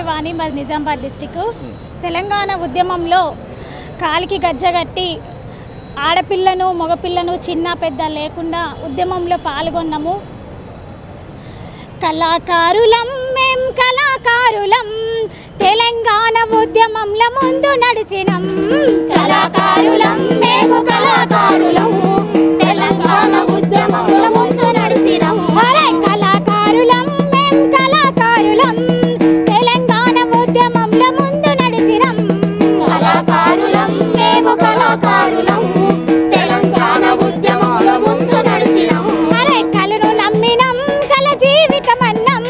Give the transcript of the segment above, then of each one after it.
వాణి మాది నిజామాబాద్ డిస్టిక్. తెలంగాణ ఉద్యమంలో కాలికి గజ్జగట్టి ఆడపిల్లను మగపిల్లను చిన్న పెద్ద లేకుండా ఉద్యమంలో పాల్గొన్నాము. కళాకారులం మేం కళాకారులం, తెలంగాణ ఉద్యమంలో ముందు నడిచినం. కళాకారులం మేము కళాకారులం, తెలంగాణ ఉద్యమంలో ముందు నడిచినం. అరే కళాకారులం మేం కళాకారులం, తెలంగాణ ఉద్యమంలో ముందు నడిచినం. కళాకారులం మేము కళాకారులం, తెలంగాణ ఉద్యమంలో ముందు నడిచినం. అరే కళను నమ్మినం, కళ జీవితమన్నం,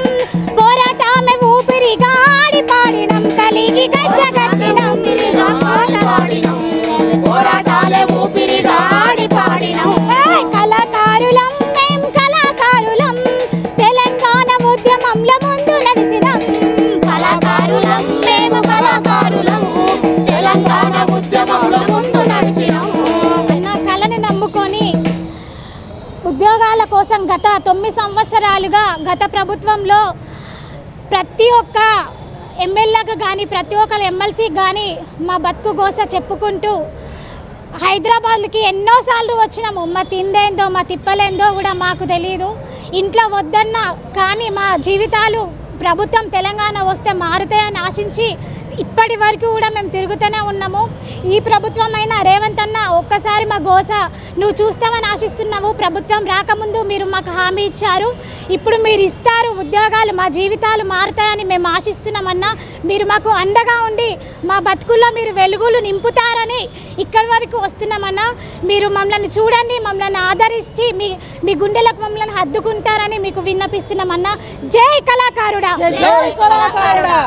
పోరాటమే ఊపిరిగా ఆడి పాడినం. కలిగి గజ్జగట్టినం, పోరాటాలే ఊపిరిగా ఆడి పాడినం. కళాకారులం మేం కళాకారులం, తెలంగాణ ఉద్యమంలో ముందు నడిచినం. కళాకారులం మేము కళాకారులం, తెలంగాణ ఉద్యమంలో ముందు నడిచినం. నా కళని నమ్ముకొని ఉద్యోగాల కోసం గత 9 సంవత్సరాలుగా గత ప్రభుత్వంలో ప్రతి ఒక్క ఎమ్మెల్యేకి కానీ ప్రతి ఒక్క ఎమ్మెల్సీకి కానీ మా బతుకు గోస చెప్పుకుంటూ హైదరాబాద్కి ఎన్నోసార్లు వచ్చినాము. మా తిండేందో మా తిప్పలేందో కూడా మాకు తెలియదు. ఇంట్లో వద్దన్నా కానీ మా జీవితాలు ప్రభుత్వం తెలంగాణ వస్తే మారుతాయని ఆశించి ఇప్పటి వరకు కూడా మేము తిరుగుతూనే ఉన్నాము. ఈ ప్రభుత్వం అయినా రేవంత్ అన్న ఒక్కసారి మా గోస నువ్వు చూస్తామని ఆశిస్తున్నావు. ప్రభుత్వం రాకముందు మీరు మాకు హామీ ఇచ్చారు, ఇప్పుడు మీరు ఇస్తారు ఉద్యోగాలు, మా జీవితాలు మారుతాయని మేము ఆశిస్తున్నామన్నా. మీరు మాకు అండగా ఉండి మా బతుకుల్లో మీరు వెలుగులు నింపుతారని ఇక్కడి వరకు వస్తున్నామన్నా. మీరు మమ్మల్ని చూడండి, మమ్మల్ని ఆదరించి మీ గుండెలకు మమ్మల్ని హద్దుకుంటారని మీకు విన్నపిస్తున్నామన్నా. జై కళాకారుడా, జై కళాకారుడా.